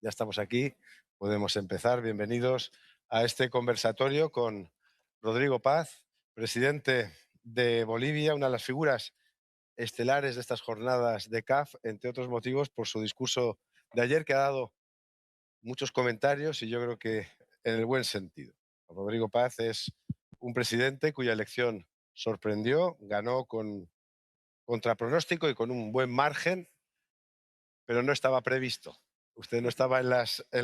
Ya estamos aquí, podemos empezar. Bienvenidos a este conversatorio con Rodrigo Paz, presidente de Bolivia, una de las figuras estelares de estas jornadas de CAF, entre otros motivos, por su discurso de ayer, que ha dado muchos comentarios y yo creo que en el buen sentido. Rodrigo Paz es un presidente cuya elección sorprendió, ganó contra pronóstico y con un buen margen, pero no estaba previsto. Usted no estaba en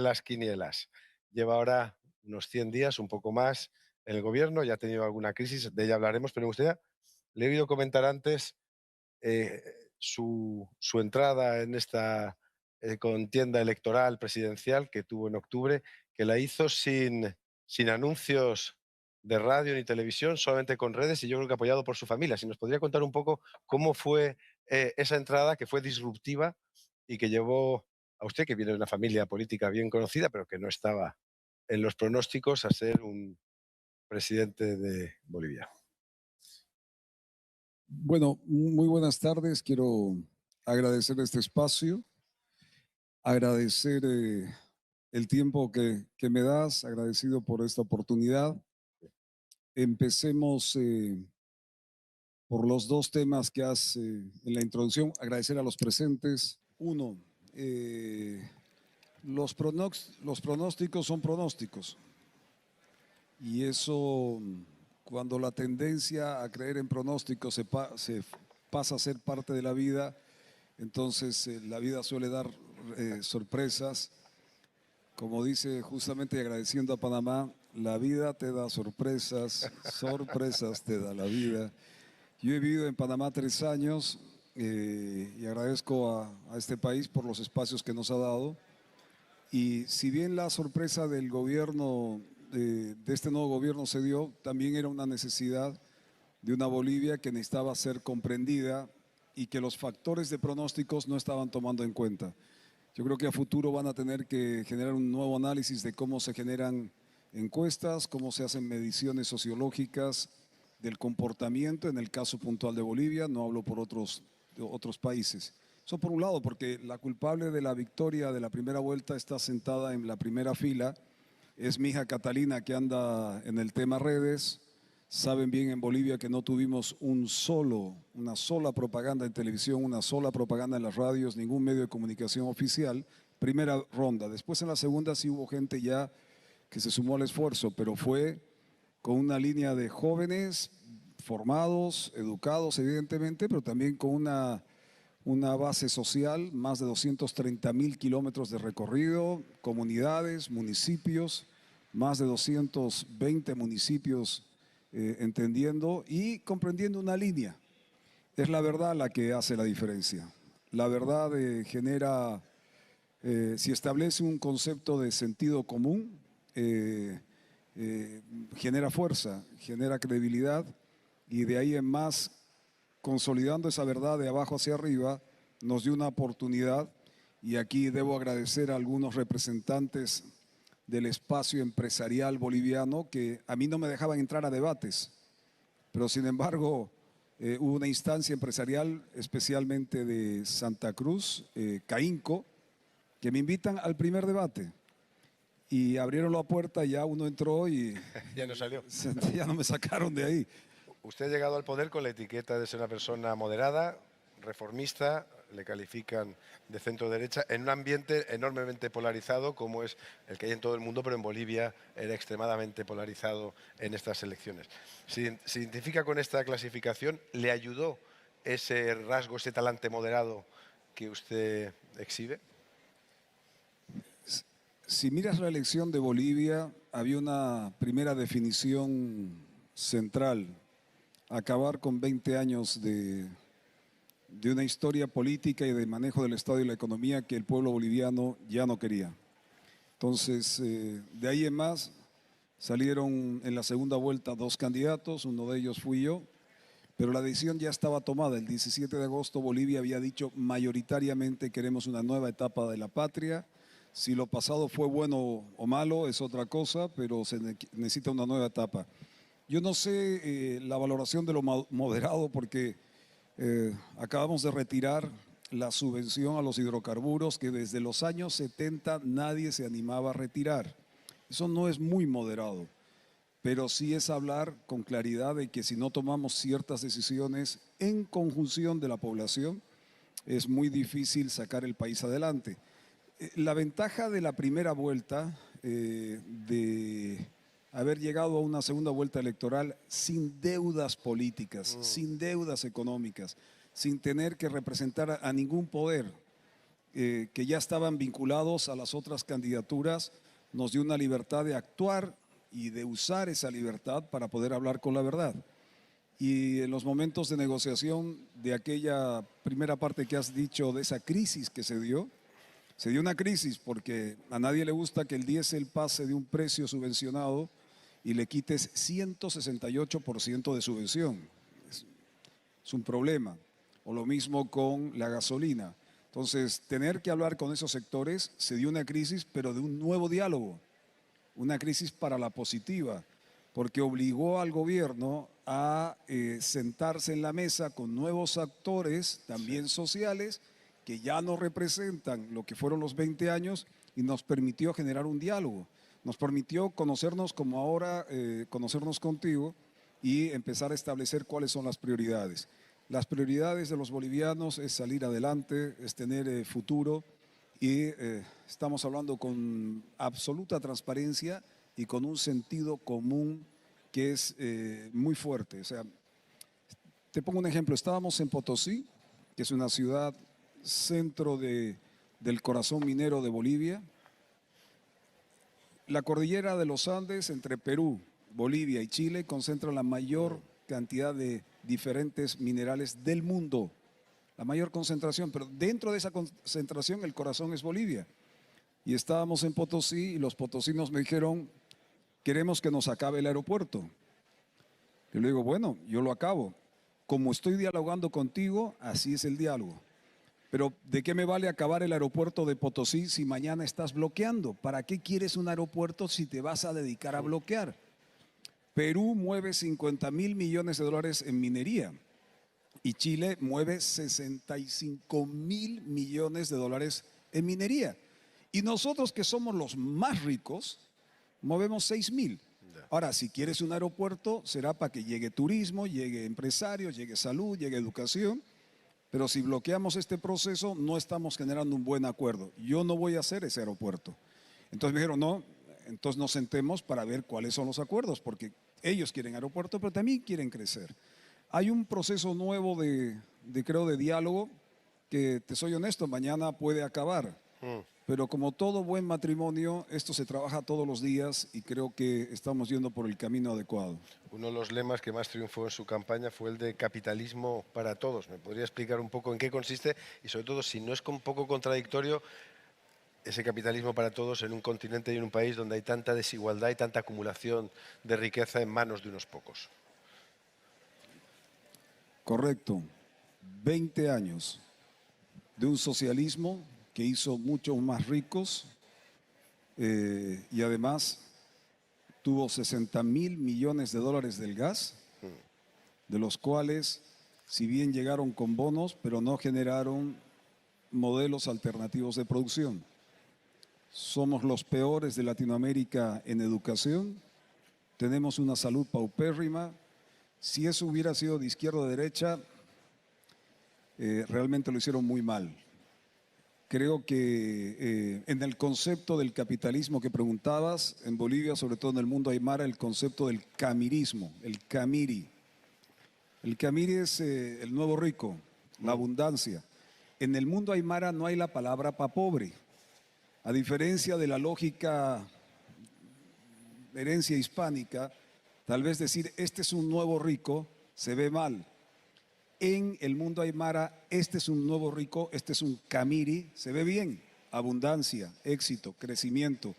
las quinielas. Lleva ahora unos 100 días, un poco más, en el gobierno, ya ha tenido alguna crisis, de ella hablaremos, pero me gustaría, le he oído comentar antes eh, su entrada en esta contienda electoral presidencial que tuvo en octubre, que la hizo sin anuncios de radio ni televisión, solamente con redes y yo creo que apoyado por su familia. Si nos podría contar un poco cómo fue esa entrada que fue disruptiva y que llevó a usted, que viene de una familia política bien conocida, pero que no estaba en los pronósticos, a ser un presidente de Bolivia. Bueno, muy buenas tardes. Quiero agradecer este espacio, agradecer el tiempo que me das, agradecido por esta oportunidad. Empecemos por los dos temas que has en la introducción. Agradecer a los presentes. Uno, los pronósticos son pronósticos. Y eso, cuando la tendencia a creer en pronósticos se pasa a ser parte de la vida, entonces la vida suele dar sorpresas. Como dice justamente agradeciendo a Panamá, la vida te da sorpresas, sorpresas te da la vida. Yo he vivido en Panamá 3 años y agradezco a este país por los espacios que nos ha dado. Y si bien la sorpresa del gobierno, de este nuevo gobierno se dio, también era una necesidad de una Bolivia que necesitaba ser comprendida y que los factores de pronósticos no estaban tomando en cuenta. Yo creo que a futuro van a tener que generar un nuevo análisis de cómo se generan encuestas, cómo se hacen mediciones sociológicas del comportamiento, en el caso puntual de Bolivia, no hablo por otros países. Eso por un lado, porque la culpable de la victoria de la primera vuelta está sentada en la primera fila, es mi hija Catalina que anda en el tema redes. Saben bien en Bolivia que no tuvimos una sola propaganda en televisión, una sola propaganda en las radios, ningún medio de comunicación oficial. Primera ronda. Después en la segunda sí hubo gente ya que se sumó al esfuerzo, pero fue con una línea de jóvenes formados, educados evidentemente, pero también con una base social, más de 230.000 kilómetros de recorrido, comunidades, municipios, más de 220 municipios entendiendo y comprendiendo una línea. Es la verdad la que hace la diferencia. La verdad genera, si establece un concepto de sentido común, genera fuerza, genera credibilidad y de ahí en más, consolidando esa verdad de abajo hacia arriba, nos dio una oportunidad y aquí debo agradecer a algunos representantes del espacio empresarial boliviano que a mí no me dejaban entrar a debates, pero sin embargo hubo una instancia empresarial, especialmente de Santa Cruz, Caínco, que me invitan al primer debate. Y abrieron la puerta, ya uno entró y Ya no salió. ya no me sacaron de ahí. Usted ha llegado al poder con la etiqueta de ser una persona moderada, reformista, le califican de centro derecha, en un ambiente enormemente polarizado como es el que hay en todo el mundo, pero en Bolivia era extremadamente polarizado en estas elecciones. ¿Se identifica con esta clasificación? ¿Le ayudó ese rasgo, ese talante moderado que usted exhibe? Si miras la elección de Bolivia, había una primera definición central: acabar con 20 años de una historia política y de manejo del Estado y la economía que el pueblo boliviano ya no quería. Entonces, de ahí en más, salieron en la segunda vuelta 2 candidatos, uno de ellos fui yo, pero la decisión ya estaba tomada. El 17 de agosto Bolivia había dicho mayoritariamente queremos una nueva etapa de la patria. Si lo pasado fue bueno o malo es otra cosa, pero se necesita una nueva etapa. Yo no sé la valoración de lo moderado porque acabamos de retirar la subvención a los hidrocarburos que desde los años 70 nadie se animaba a retirar. Eso no es muy moderado, pero sí es hablar con claridad de que si no tomamos ciertas decisiones en conjunción de la población, es muy difícil sacar el país adelante. La ventaja de la primera vuelta, de haber llegado a una segunda vuelta electoral sin deudas políticas, sin deudas económicas, sin tener que representar a ningún poder, que ya estaban vinculados a las otras candidaturas, nos dio una libertad de actuar y de usar esa libertad para poder hablar con la verdad. Y en los momentos de negociación de aquella primera parte que has dicho, de esa crisis que se dio una crisis porque a nadie le gusta que el diésel pase de un precio subvencionado y le quites 168% de subvención. Es un problema. O lo mismo con la gasolina. Entonces, tener que hablar con esos sectores, se dio una crisis, pero de un nuevo diálogo, una crisis para la positiva, porque obligó al gobierno a sentarse en la mesa con nuevos actores, también sociales, que ya no representan lo que fueron los 20 años y nos permitió generar un diálogo. Nos permitió conocernos como ahora, conocernos contigo y empezar a establecer cuáles son las prioridades. Las prioridades de los bolivianos es salir adelante, es tener futuro y estamos hablando con absoluta transparencia y con un sentido común que es muy fuerte. O sea, te pongo un ejemplo, estábamos en Potosí, que es una ciudad centro del corazón minero de Bolivia. La cordillera de los Andes entre Perú, Bolivia y Chile concentra la mayor cantidad de diferentes minerales del mundo, la mayor concentración, pero dentro de esa concentración el corazón es Bolivia. Y estábamos en Potosí y los potosinos me dijeron, queremos que nos acabe el aeropuerto. Yo le digo, bueno, yo lo acabo. Como estoy dialogando contigo, así es el diálogo. Pero ¿de qué me vale acabar el aeropuerto de Potosí si mañana estás bloqueando? ¿Para qué quieres un aeropuerto si te vas a dedicar a bloquear? Perú mueve 50.000 millones de dólares en minería y Chile mueve 65.000 millones de dólares en minería. Y nosotros que somos los más ricos, movemos 6.000. Ahora, si quieres un aeropuerto, será para que llegue turismo, llegue empresarios, llegue salud, llegue educación. Pero si bloqueamos este proceso, no estamos generando un buen acuerdo. Yo no voy a hacer ese aeropuerto. Entonces me dijeron, no, entonces nos sentemos para ver cuáles son los acuerdos, porque ellos quieren aeropuerto, pero también quieren crecer. Hay un proceso nuevo creo, de diálogo que, te soy honesto, mañana puede acabar. Pero como todo buen matrimonio, esto se trabaja todos los días y creo que estamos yendo por el camino adecuado. Uno de los lemas que más triunfó en su campaña fue el de capitalismo para todos. ¿Me podría explicar un poco en qué consiste? Y sobre todo, si no es un poco contradictorio, ese capitalismo para todos en un continente y en un país donde hay tanta desigualdad y tanta acumulación de riqueza en manos de unos pocos. Correcto. 20 años de un socialismo que hizo muchos más ricos y además tuvo 60.000 millones de dólares del gas, de los cuales, si bien llegaron con bonos, pero no generaron modelos alternativos de producción. Somos los peores de Latinoamérica en educación, tenemos una salud paupérrima. Si eso hubiera sido de izquierda o derecha, realmente lo hicieron muy mal. Creo que en el concepto del capitalismo que preguntabas, en Bolivia, sobre todo en el mundo aymara, el concepto del camirismo, el camiri. El camiri es el nuevo rico, la abundancia. En el mundo aymara no hay la palabra pa' pobre. A diferencia de la lógica herencia hispánica, tal vez decir este es un nuevo rico se ve mal. En el mundo aymara, este es un nuevo rico, este es un camiri, se ve bien, abundancia, éxito, crecimiento.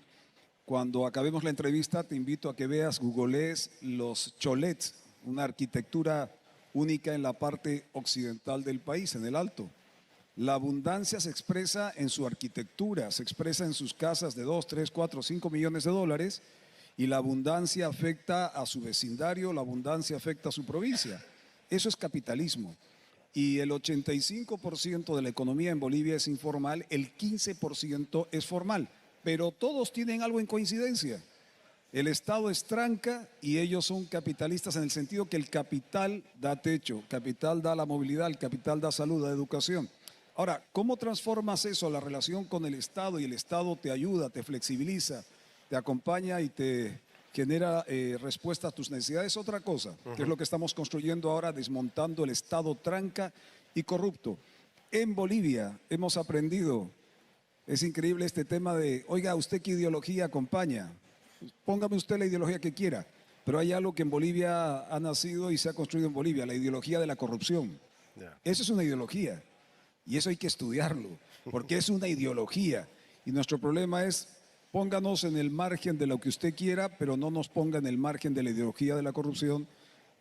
Cuando acabemos la entrevista te invito a que veas, googlees los cholets, una arquitectura única en la parte occidental del país, en el Alto. La abundancia se expresa en su arquitectura, se expresa en sus casas de 2, 3, 4, 5 millones de dólares y la abundancia afecta a su vecindario, la abundancia afecta a su provincia. Eso es capitalismo. Y el 85% de la economía en Bolivia es informal, el 15% es formal, pero todos tienen algo en coincidencia. El Estado es tranca y ellos son capitalistas en el sentido que el capital da techo, capital da la movilidad, el capital da salud, da educación. Ahora, ¿cómo transformas eso a la relación con el Estado y el Estado te ayuda, te flexibiliza, te acompaña y te genera respuesta a tus necesidades? Otra cosa, que es lo que estamos construyendo ahora, desmontando el Estado tranca y corrupto. En Bolivia hemos aprendido, es increíble este tema de, oiga, ¿usted qué ideología acompaña? Póngame usted la ideología que quiera, pero hay algo que en Bolivia ha nacido y se ha construido en Bolivia, la ideología de la corrupción. Eso es una ideología y eso hay que estudiarlo, porque es una ideología. Y nuestro problema es, pónganos en el margen de lo que usted quiera, pero no nos ponga en el margen de la ideología de la corrupción.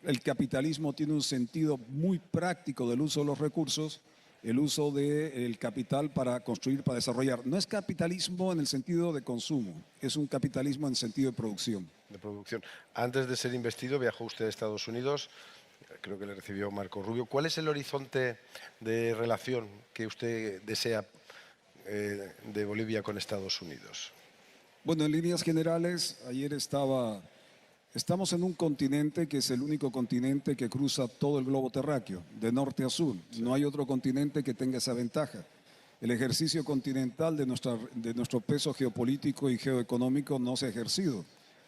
El capitalismo tiene un sentido muy práctico del uso de los recursos, el uso del capital para construir, para desarrollar. No es capitalismo en el sentido de consumo, es un capitalismo en el sentido de producción. De producción. Antes de ser investido, viajó usted a Estados Unidos, creo que le recibió Marco Rubio. ¿Cuál es el horizonte de relación que usted desea de Bolivia con Estados Unidos? Bueno, en líneas generales, ayer estamos en un continente que es el único continente que cruza todo el globo terráqueo, de norte a sur. Sí. No hay otro continente que tenga esa ventaja. El ejercicio continental de nuestro peso geopolítico y geoeconómico no se ha ejercido.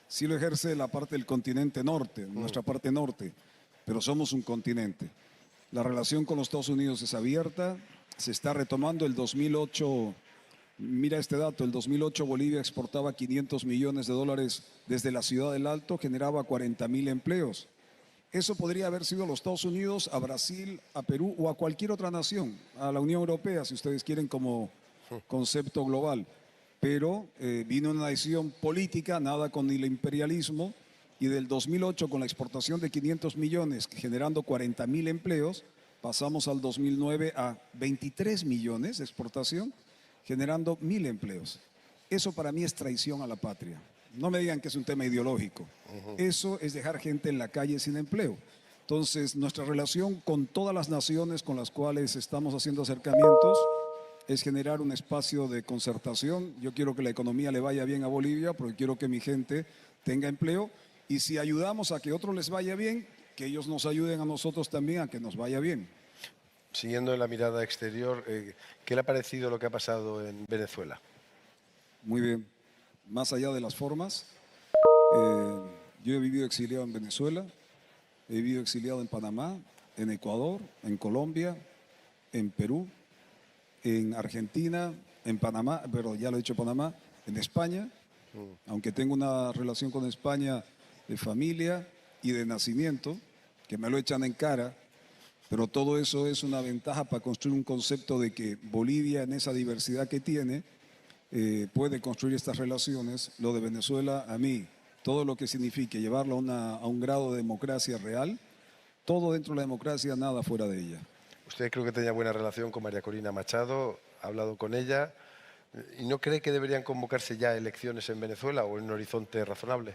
Sí lo ejerce la parte del continente norte, nuestra parte norte, pero somos un continente. La relación con los Estados Unidos es abierta, se está retomando. El 2008, mira este dato, el 2008 Bolivia exportaba 500 millones de dólares desde la Ciudad del Alto, generaba 40.000 empleos. Eso podría haber sido a los Estados Unidos, a Brasil, a Perú o a cualquier otra nación, a la Unión Europea, si ustedes quieren, como concepto global. Pero vino una decisión política, nada con el imperialismo, y del 2008 con la exportación de 500 millones, generando 40.000 empleos, pasamos al 2009 a 23 millones de exportación, generando 1.000 empleos. Eso para mí es traición a la patria. No me digan que es un tema ideológico. Eso es dejar gente en la calle sin empleo. Entonces, nuestra relación con todas las naciones con las cuales estamos haciendo acercamientos es generar un espacio de concertación. Yo quiero que la economía le vaya bien a Bolivia porque quiero que mi gente tenga empleo. Y si ayudamos a que otros les vaya bien, que ellos nos ayuden a nosotros también a que nos vaya bien. Siguiendo en la mirada exterior, ¿qué le ha parecido lo que ha pasado en Venezuela? Muy bien. Más allá de las formas, yo he vivido exiliado en Venezuela, he vivido exiliado en Panamá, en Ecuador, en Colombia, en Perú, en Argentina, en Panamá, pero ya lo he dicho Panamá, en España, aunque tengo una relación con España de familia y de nacimiento, que me lo echan en cara, pero todo eso es una ventaja para construir un concepto de que Bolivia, en esa diversidad que tiene, puede construir estas relaciones. Lo de Venezuela, a mí, todo lo que signifique llevarlo a un grado de democracia real, todo dentro de la democracia, nada fuera de ella. Usted creo que tenía buena relación con María Corina Machado, ha hablado con ella, ¿y no cree que deberían convocarse ya elecciones en Venezuela o en un horizonte razonable?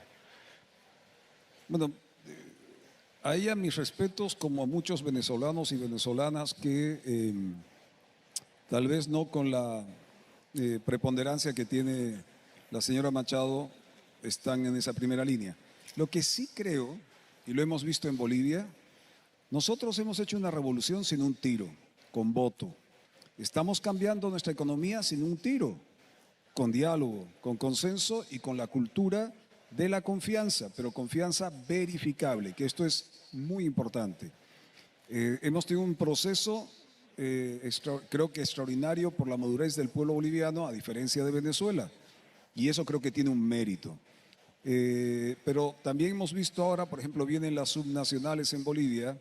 Bueno, a ella mis respetos, como a muchos venezolanos y venezolanas que tal vez no con la preponderancia que tiene la señora Machado están en esa primera línea. Lo que sí creo, y lo hemos visto en Bolivia, nosotros hemos hecho una revolución sin un tiro, con voto. Estamos cambiando nuestra economía sin un tiro, con diálogo, con consenso y con la cultura de la confianza, pero confianza verificable, que esto es muy importante. Hemos tenido un proceso creo que extraordinario por la madurez del pueblo boliviano, a diferencia de Venezuela, y eso creo que tiene un mérito. Pero también hemos visto ahora, por ejemplo, vienen las subnacionales en Bolivia.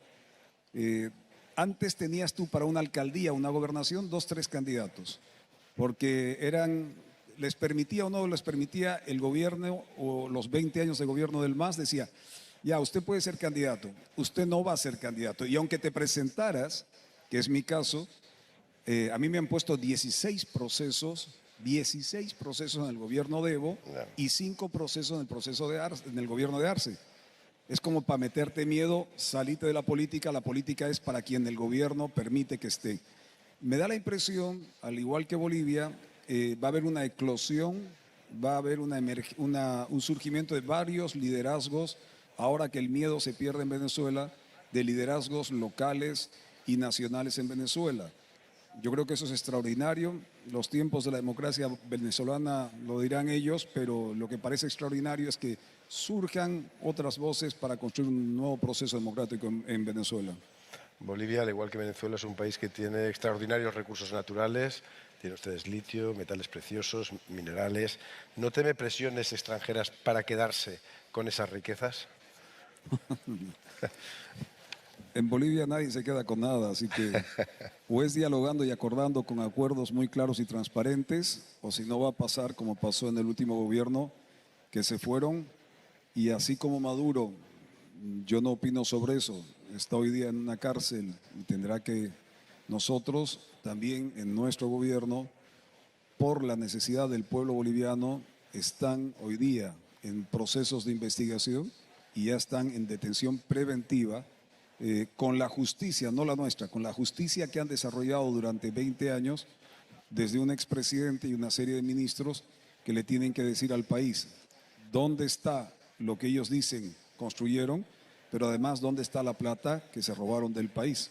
Antes tenías tú para una alcaldía, una gobernación, 2, 3 candidatos, porque les permitía o no les permitía el gobierno o los 20 años de gobierno del MAS, decía, ya, usted puede ser candidato, usted no va a ser candidato, y aunque te presentaras, que es mi caso, a mí me han puesto 16 procesos en el gobierno de Evo y 5 procesos en el gobierno de Arce. Es como para meterte miedo, salite de la política es para quien el gobierno permite que esté. Me da la impresión, al igual que Bolivia, va a haber una eclosión, va a haber un surgimiento de varios liderazgos, ahora que el miedo se pierde en Venezuela, de liderazgos locales y nacionales en Venezuela. Yo creo que eso es extraordinario. Los tiempos de la democracia venezolana lo dirán ellos, pero lo que parece extraordinario es que surjan otras voces para construir un nuevo proceso democrático en Venezuela. Bolivia, al igual que Venezuela, es un país que tiene extraordinarios recursos naturales. Tienen ustedes litio, metales preciosos, minerales. ¿No teme presiones extranjeras para quedarse con esas riquezas? En Bolivia nadie se queda con nada, así que o es dialogando y acordando con acuerdos muy claros y transparentes, o si no va a pasar como pasó en el último gobierno, que se fueron y así como Maduro, yo no opino sobre eso, está hoy día en una cárcel y tendrá que nosotros también en nuestro gobierno, por la necesidad del pueblo boliviano, están hoy día en procesos de investigación y ya están en detención preventiva con la justicia, no la nuestra, con la justicia que han desarrollado durante 20 años desde un expresidente y una serie de ministros que le tienen que decir al país dónde está lo que ellos dicen construyeron, pero además dónde está la plata que se robaron del país.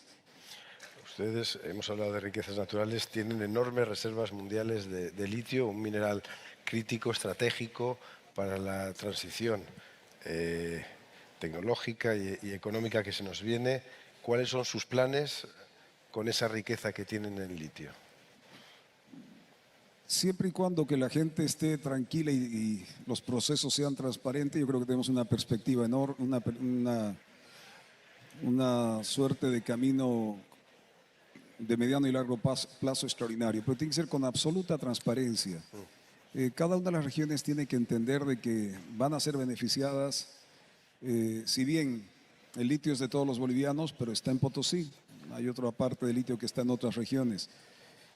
Ustedes, hemos hablado de riquezas naturales, tienen enormes reservas mundiales de litio, un mineral crítico, estratégico para la transición tecnológica y económica que se nos viene. ¿Cuáles son sus planes con esa riqueza que tienen en litio? Siempre y cuando que la gente esté tranquila y los procesos sean transparentes, yo creo que tenemos una perspectiva enorme, una suerte de camino de mediano y largo plazo extraordinario, pero tiene que ser con absoluta transparencia. Cada una de las regiones tiene que entender de que van a ser beneficiadas, si bien el litio es de todos los bolivianos, pero está en Potosí, hay otra parte del litio que está en otras regiones.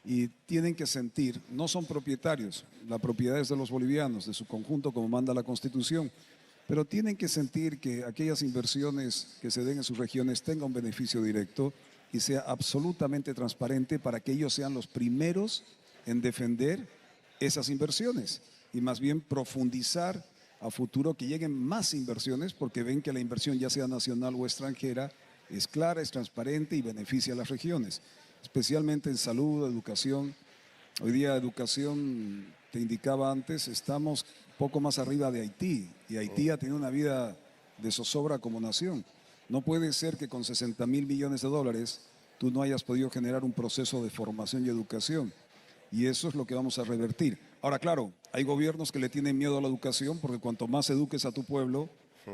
Y tienen que sentir, no son propietarios, la propiedad es de los bolivianos, de su conjunto como manda la Constitución, pero tienen que sentir que aquellas inversiones que se den en sus regiones tengan un beneficio directo y sea absolutamente transparente para que ellos sean los primeros en defender esas inversiones y más bien profundizar a futuro que lleguen más inversiones porque ven que la inversión, ya sea nacional o extranjera, es clara, es transparente y beneficia a las regiones, especialmente en salud, educación. Hoy día educación, te indicaba antes, estamos poco más arriba de Haití y Haití ha tenido una vida de zozobra como nación. No puede ser que con 60.000 millones de dólares tú no hayas podido generar un proceso de formación y educación. Y eso es lo que vamos a revertir. Ahora, claro, hay gobiernos que le tienen miedo a la educación porque cuanto más eduques a tu pueblo,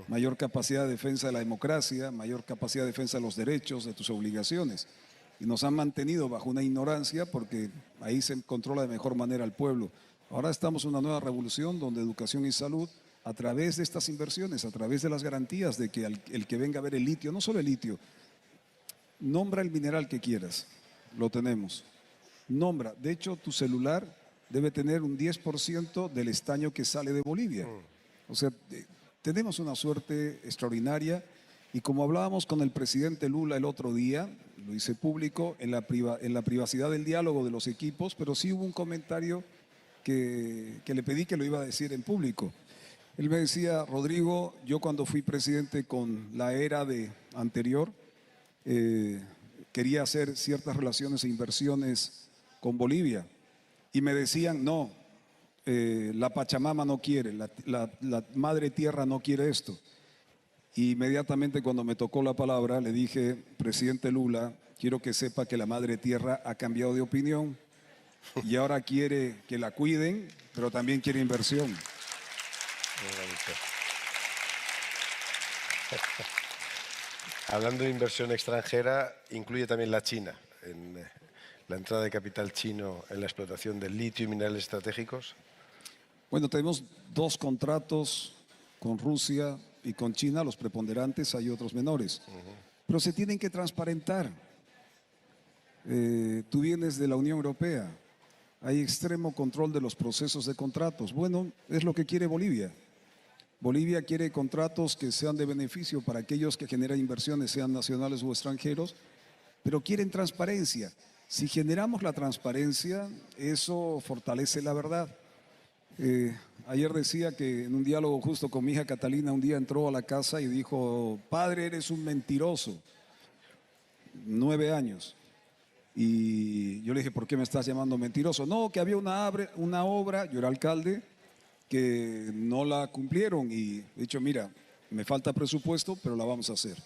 mayor capacidad de defensa de la democracia, mayor capacidad de defensa de los derechos, de tus obligaciones. Y nos han mantenido bajo una ignorancia porque ahí se controla de mejor manera al pueblo. Ahora estamos en una nueva revolución donde educación y salud, a través de estas inversiones, a través de las garantías de que el que venga a ver el litio, no solo el litio, nombra el mineral que quieras, lo tenemos. Nombra, de hecho tu celular debe tener un 10% del estaño que sale de Bolivia. O sea, tenemos una suerte extraordinaria y como hablábamos con el presidente Lula el otro día, lo hice público en la privacidad del diálogo de los equipos, pero sí hubo un comentario que le pedí que lo iba a decir en público. Él me decía, Rodrigo, yo cuando fui presidente con la era anterior, quería hacer ciertas relaciones e inversiones con Bolivia y me decían, no, la Pachamama no quiere, la Madre Tierra no quiere esto. Y inmediatamente cuando me tocó la palabra le dije, presidente Lula, quiero que sepa que la Madre Tierra ha cambiado de opinión y ahora quiere que la cuiden, pero también quiere inversión. Hablando de inversión extranjera, incluye también la China, en la entrada de capital chino en la explotación del litio y minerales estratégicos. Bueno, tenemos 2 contratos con Rusia y con China, los preponderantes, hay otros menores, pero se tienen que transparentar. Tú vienes de la Unión Europea, hay extremo control de los procesos de contratos. Bueno, es lo que quiere Bolivia. Bolivia quiere contratos que sean de beneficio para aquellos que generan inversiones, sean nacionales o extranjeros, pero quieren transparencia. Si generamos la transparencia, eso fortalece la verdad. Ayer decía que en un diálogo justo con mi hija Catalina, un día entró a la casa y dijo: padre, eres un mentiroso. 9 años. Y yo le dije: ¿por qué me estás llamando mentiroso? No, que había una obra, yo era alcalde, que no la cumplieron y he dicho: mira, me falta presupuesto, pero la vamos a hacer.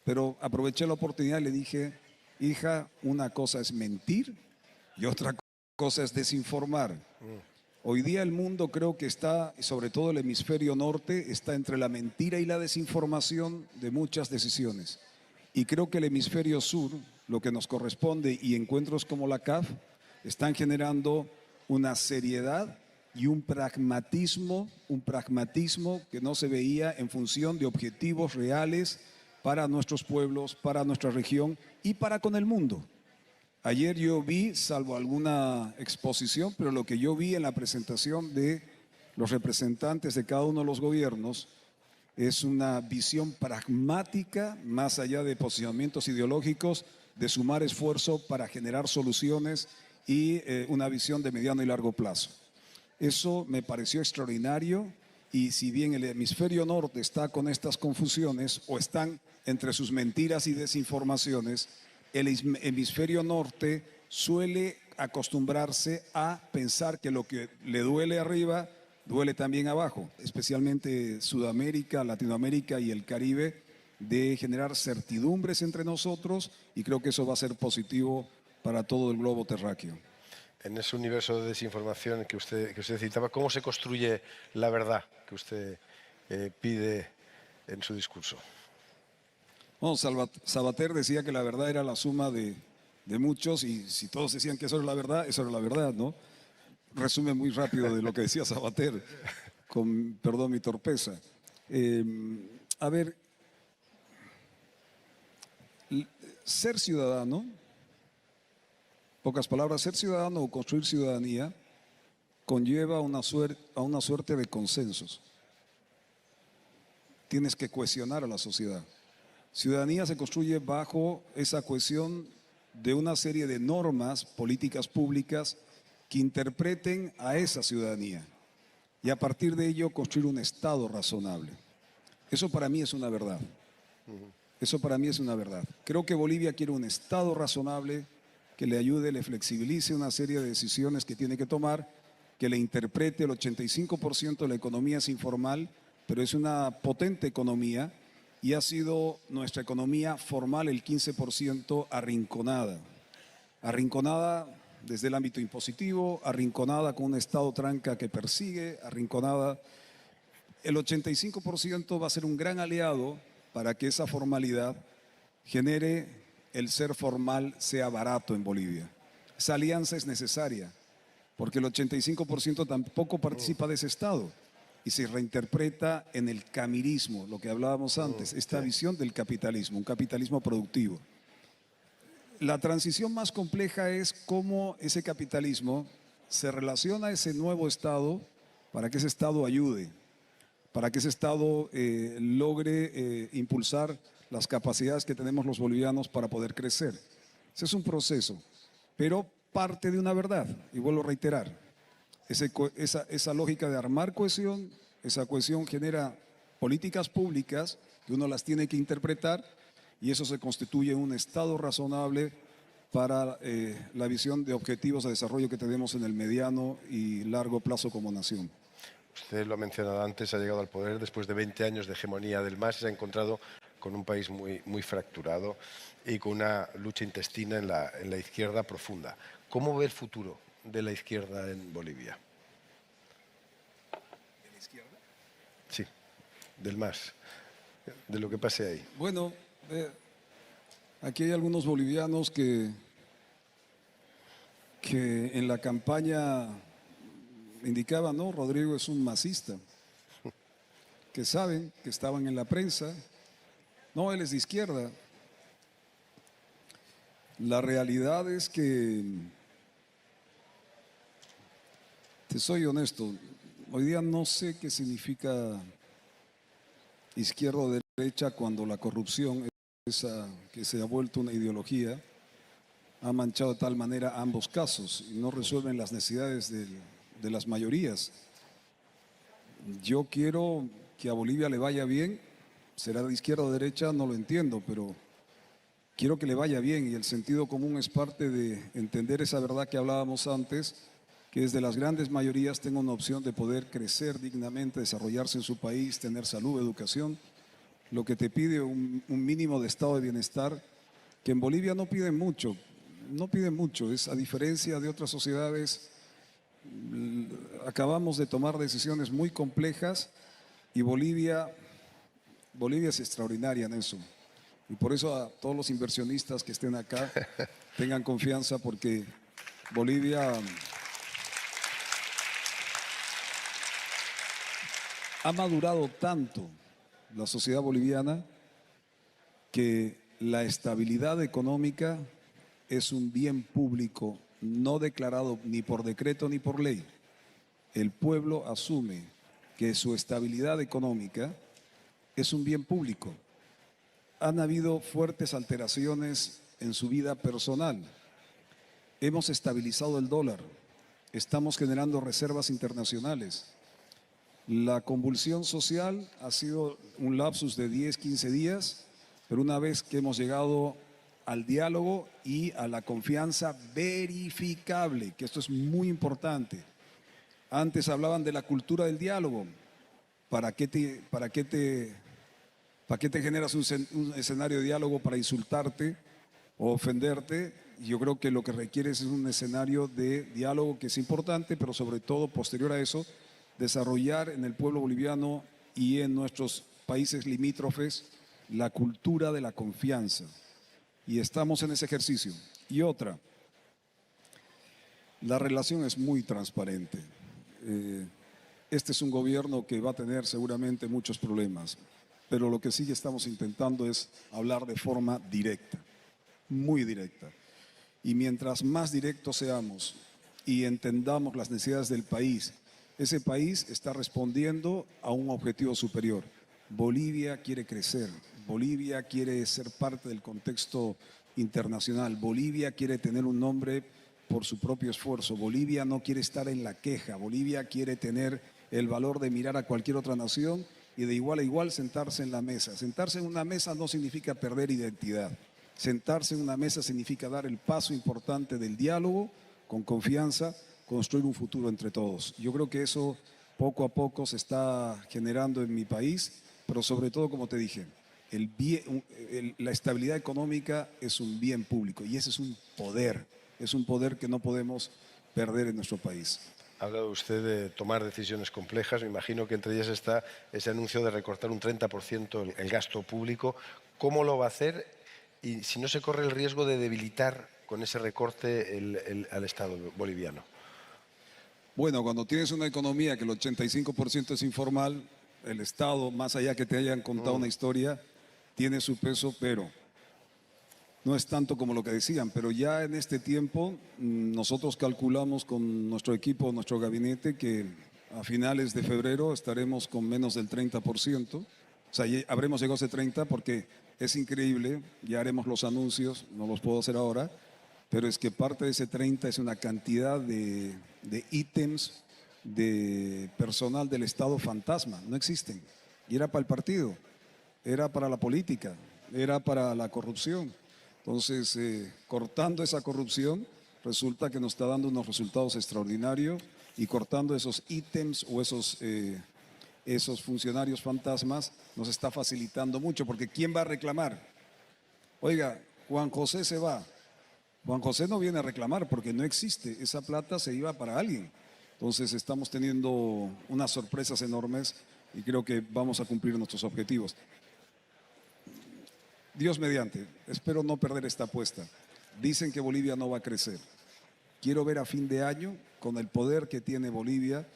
Pero aproveché la oportunidad y le dije: hija, una cosa es mentir y otra cosa es desinformar. Hoy día el mundo creo que está, sobre todo el hemisferio norte, está entre la mentira y la desinformación de muchas decisiones. Y creo que el hemisferio sur, lo que nos corresponde y encuentros como la CAF, están generando una seriedad y un pragmatismo que no se veía en función de objetivos reales para nuestros pueblos, para nuestra región y para con el mundo. Ayer yo vi, salvo alguna exposición, pero lo que yo vi en la presentación de los representantes de cada uno de los gobiernos es una visión pragmática, más allá de posicionamientos ideológicos, de sumar esfuerzo para generar soluciones y una visión de mediano y largo plazo. Eso me pareció extraordinario y si bien el hemisferio norte está con estas confusiones o están entre sus mentiras y desinformaciones, el hemisferio norte suele acostumbrarse a pensar que lo que le duele arriba duele también abajo, especialmente Sudamérica, Latinoamérica y el Caribe, de generar certidumbres entre nosotros y creo que eso va a ser positivo para todo el globo terráqueo. En ese universo de desinformación que usted citaba, ¿cómo se construye la verdad que usted pide en su discurso? Bueno, Sabater decía que la verdad era la suma de muchos y si todos decían que eso era la verdad, eso era la verdad, ¿no? Resumen muy rápido de lo que decía Sabater, con perdón mi torpeza. A ver, ser ciudadano, pocas palabras, ser ciudadano o construir ciudadanía conlleva a una suerte de consensos. Tienes que cohesionar a la sociedad. Ciudadanía se construye bajo esa cohesión de una serie de normas, políticas públicas que interpreten a esa ciudadanía y a partir de ello construir un Estado razonable. Eso para mí es una verdad. Eso para mí es una verdad. Creo que Bolivia quiere un Estado razonable que le ayude, le flexibilice una serie de decisiones que tiene que tomar, que le interprete. El 85% de la economía es informal, pero es una potente economía y ha sido nuestra economía formal el 15% arrinconada. Arrinconada desde el ámbito impositivo, arrinconada con un Estado tranca que persigue, arrinconada. El 85% va a ser un gran aliado para que esa formalidad genere el ser formal sea barato en Bolivia. Esa alianza es necesaria, porque el 85% tampoco participa de ese Estado y se reinterpreta en el camirismo, lo que hablábamos antes, esta visión del capitalismo, un capitalismo productivo. La transición más compleja es cómo ese capitalismo se relaciona a ese nuevo Estado para que ese Estado ayude, para que ese Estado logre impulsar las capacidades que tenemos los bolivianos para poder crecer. Ese es un proceso, pero parte de una verdad, y vuelvo a reiterar, esa lógica de armar cohesión, esa cohesión genera políticas públicas que uno las tiene que interpretar y eso se constituye un Estado razonable para la visión de objetivos de desarrollo que tenemos en el mediano y largo plazo como nación. Usted lo ha mencionado antes, ha llegado al poder después de 20 años de hegemonía del MAS y se ha encontrado con un país muy fracturado y con una lucha intestina en la izquierda profunda. ¿Cómo ve el futuro de la izquierda en Bolivia? ¿De la izquierda? Sí, del MAS, de lo que pase ahí. Bueno, aquí hay algunos bolivianos que en la campaña indicaban, no, Rodrigo es un masista, que saben, que estaban en la prensa, no, él es de izquierda. La realidad es que, te soy honesto, hoy día no sé qué significa izquierdo-derecha cuando la corrupción, esa que se ha vuelto una ideología, ha manchado de tal manera ambos casos y no resuelven las necesidades de las mayorías. Yo quiero que a Bolivia le vaya bien, será de izquierda o derecha, no lo entiendo, pero quiero que le vaya bien y el sentido común es parte de entender esa verdad que hablábamos antes, que desde las grandes mayorías tenga una opción de poder crecer dignamente, desarrollarse en su país, tener salud, educación, lo que te pide un mínimo de estado de bienestar, que en Bolivia no piden mucho, es a diferencia de otras sociedades, acabamos de tomar decisiones muy complejas y Bolivia es extraordinaria en eso. Y por eso a todos los inversionistas que estén acá tengan confianza porque Bolivia ha madurado tanto la sociedad boliviana que la estabilidad económica es un bien público no declarado ni por decreto ni por ley. El pueblo asume que su estabilidad económica es un bien público. Han habido fuertes alteraciones en su vida personal. Hemos estabilizado el dólar, estamos generando reservas internacionales. La convulsión social ha sido un lapsus de 10, 15 días, pero una vez que hemos llegado al diálogo y a la confianza verificable, que esto es muy importante. Antes hablaban de la cultura del diálogo. ¿Para qué te generas un escenario de diálogo para insultarte o ofenderte? Yo creo que lo que requieres es un escenario de diálogo que es importante, pero sobre todo, posterior a eso, desarrollar en el pueblo boliviano y en nuestros países limítrofes la cultura de la confianza. Y estamos en ese ejercicio. Y otra, la relación es muy transparente. Este es un gobierno que va a tener seguramente muchos problemas, pero lo que sí estamos intentando es hablar de forma directa, muy directa. Y mientras más directos seamos y entendamos las necesidades del país, ese país está respondiendo a un objetivo superior. Bolivia quiere crecer, Bolivia quiere ser parte del contexto internacional, Bolivia quiere tener un nombre por su propio esfuerzo, Bolivia no quiere estar en la queja, Bolivia quiere tener el valor de mirar a cualquier otra nación y de igual a igual sentarse en la mesa. Sentarse en una mesa no significa perder identidad. Sentarse en una mesa significa dar el paso importante del diálogo, con confianza, construir un futuro entre todos. Yo creo que eso poco a poco se está generando en mi país, pero sobre todo, como te dije, la estabilidad económica es un bien público y ese es un poder que no podemos perder en nuestro país. Ha hablado usted de tomar decisiones complejas. Me imagino que entre ellas está ese anuncio de recortar un 30% el gasto público. ¿Cómo lo va a hacer? Y si no se corre el riesgo de debilitar con ese recorte al Estado boliviano. Bueno, cuando tienes una economía que el 85% es informal, el Estado, más allá que te hayan contado una historia, tiene su peso, pero no es tanto como lo que decían, pero ya en este tiempo nosotros calculamos con nuestro equipo, nuestro gabinete, que a finales de febrero estaremos con menos del 30%. O sea, ya habremos llegado a ese 30% porque es increíble, ya haremos los anuncios, no los puedo hacer ahora, pero es que parte de ese 30% es una cantidad de ítems de personal del Estado fantasma, no existen. Y era para el partido, era para la política, era para la corrupción. Entonces, cortando esa corrupción, resulta que nos está dando unos resultados extraordinarios y cortando esos ítems o esos funcionarios fantasmas nos está facilitando mucho, porque ¿quién va a reclamar? Oiga, Juan José se va. Juan José no viene a reclamar porque no existe, esa plata se iba para alguien. Entonces estamos teniendo unas sorpresas enormes y creo que vamos a cumplir nuestros objetivos. Dios mediante, espero no perder esta apuesta. Dicen que Bolivia no va a crecer. Quiero ver a fin de año, con el poder que tiene Bolivia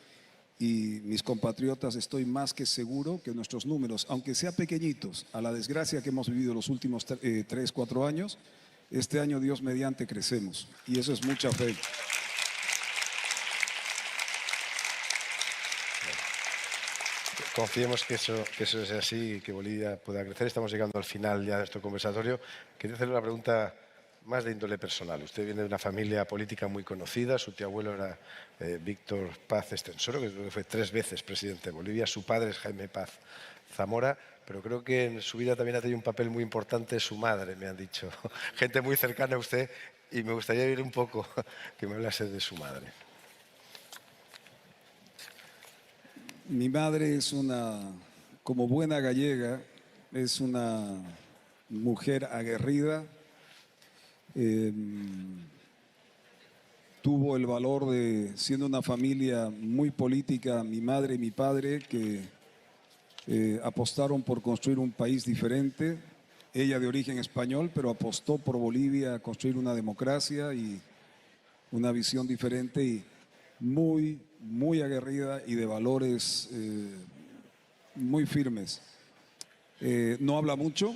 y mis compatriotas, estoy más que seguro que nuestros números, aunque sean pequeñitos, a la desgracia que hemos vivido los últimos 3, 4 años, este año, Dios mediante, crecemos. Y eso es mucha fe. Confiemos que eso es así y que Bolivia pueda crecer. Estamos llegando al final ya de este conversatorio. Quería hacerle una pregunta más de índole personal. Usted viene de una familia política muy conocida. Su tío abuelo era Víctor Paz Extensoro, que creo que fue 3 veces presidente de Bolivia. Su padre es Jaime Paz Zamora, pero creo que en su vida también ha tenido un papel muy importante su madre, me han dicho. Gente muy cercana a usted, y me gustaría oír un poco que me hablase de su madre. Mi madre es como buena gallega, es una mujer aguerrida. Tuvo el valor de, siendo una familia muy política, mi madre y mi padre, que apostaron por construir un país diferente. Ella de origen español, pero apostó por Bolivia a construir una democracia y una visión diferente, y muy, muy aguerrida y de valores muy firmes. No habla mucho,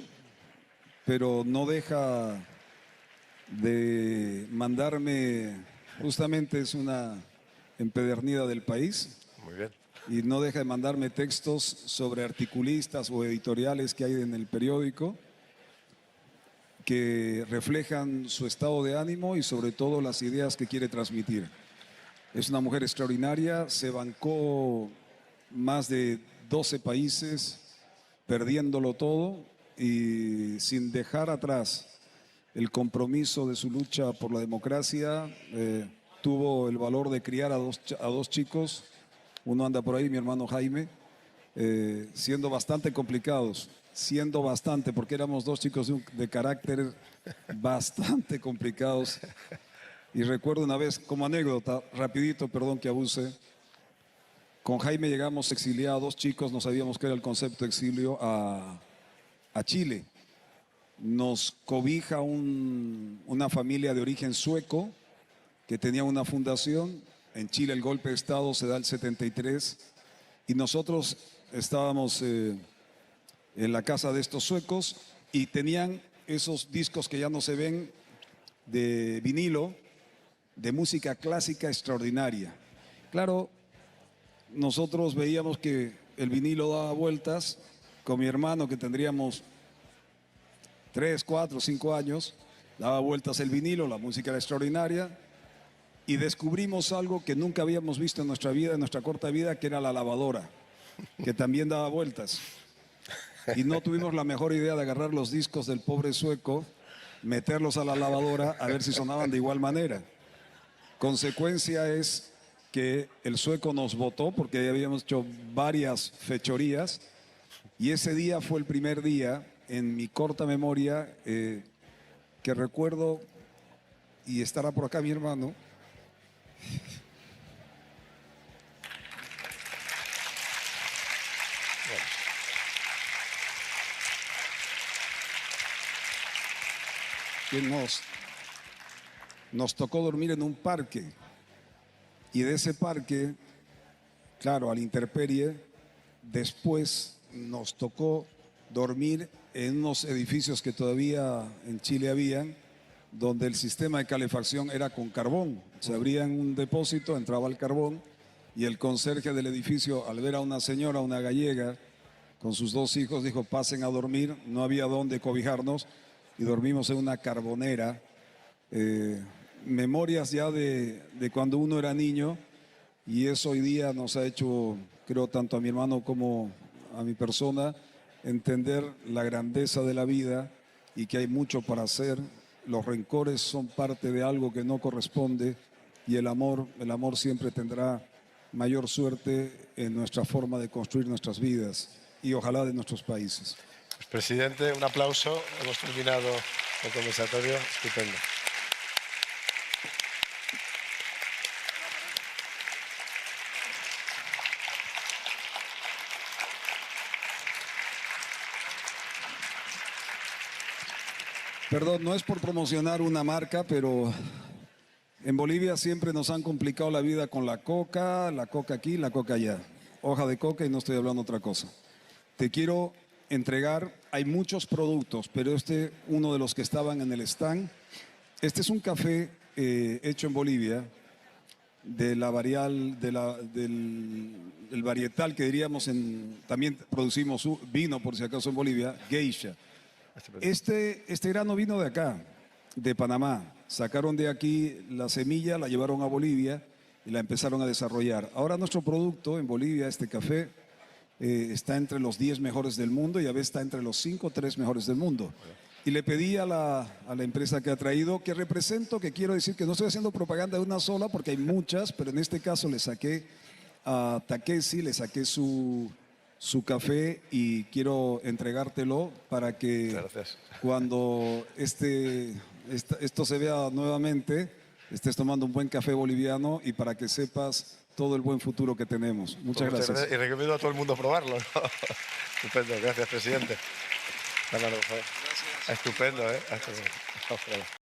pero no deja de mandarme, justamente es una empedernida del país, Muy bien. y no deja de mandarme textos sobre articulistas o editoriales que hay en el periódico que reflejan su estado de ánimo y sobre todo las ideas que quiere transmitir. Es una mujer extraordinaria, se bancó más de 12 países, perdiéndolo todo y sin dejar atrás el compromiso de su lucha por la democracia. Tuvo el valor de criar a dos chicos, uno anda por ahí, mi hermano Jaime, siendo bastante complicados, porque éramos 2 chicos de carácter bastante complicados. Y recuerdo una vez, como anécdota, rapidito, perdón que abuse, con Jaime llegamos exiliados, chicos, no sabíamos qué era el concepto de exilio, a Chile. Nos cobija una familia de origen sueco que tenía una fundación. En Chile el golpe de Estado se da el 73 y nosotros estábamos en la casa de estos suecos y tenían esos discos que ya no se ven de vinilo, de música clásica extraordinaria. Claro, nosotros veíamos que el vinilo daba vueltas, con mi hermano que tendríamos 3, 4, 5 años, daba vueltas el vinilo, la música era extraordinaria, y descubrimos algo que nunca habíamos visto en nuestra vida, en nuestra corta vida, que era la lavadora, que también daba vueltas. Y no tuvimos la mejor idea de agarrar los discos del pobre sueco, meterlos a la lavadora a ver si sonaban de igual manera. Consecuencia es que el sueco nos votó porque habíamos hecho varias fechorías, y ese día fue el primer día en mi corta memoria que recuerdo, y estará por acá mi hermano, que nos tocó dormir en un parque, y de ese parque, claro, a la intemperie, después nos tocó dormir en unos edificios que todavía en Chile habían, donde el sistema de calefacción era con carbón. Se abría un depósito, entraba el carbón, y el conserje del edificio, al ver a una señora, una gallega, con sus 2 hijos, dijo: pasen a dormir. No había dónde cobijarnos y dormimos en una carbonera. Memorias ya de cuando uno era niño, y eso hoy día nos ha hecho, creo, tanto a mi hermano como a mi persona, entender la grandeza de la vida y que hay mucho para hacer. Los rencores son parte de algo que no corresponde, y el amor siempre tendrá mayor suerte en nuestra forma de construir nuestras vidas y ojalá de nuestros países. Pues, presidente, un aplauso. Hemos terminado el conversatorio. Estupendo. Perdón, no es por promocionar una marca, pero en Bolivia siempre nos han complicado la vida con la coca aquí, la coca allá. Hoja de coca, y no estoy hablando otra cosa. Te quiero entregar, hay muchos productos, pero uno de los que estaban en el stand, este es un café hecho en Bolivia, de la del varietal que diríamos también producimos vino por si acaso en Bolivia, Geisha. Este grano vino de acá, de Panamá. Sacaron de aquí la semilla, la llevaron a Bolivia y la empezaron a desarrollar. Ahora nuestro producto en Bolivia, este café, está entre los 10 mejores del mundo y a veces está entre los 5 o 3 mejores del mundo. Y le pedí a la empresa que ha traído, que represento, que quiero decir que no estoy haciendo propaganda de una sola porque hay muchas, pero en este caso le saqué a Takeshi, le saqué su café y quiero entregártelo para que Gracias. cuando esto se vea nuevamente, estés tomando un buen café boliviano y para que sepas todo el buen futuro que tenemos. Muchas gracias. Y recomiendo a todo el mundo probarlo, ¿no? Estupendo, gracias, presidente. Gracias. Estupendo, ¿eh? Hasta luego.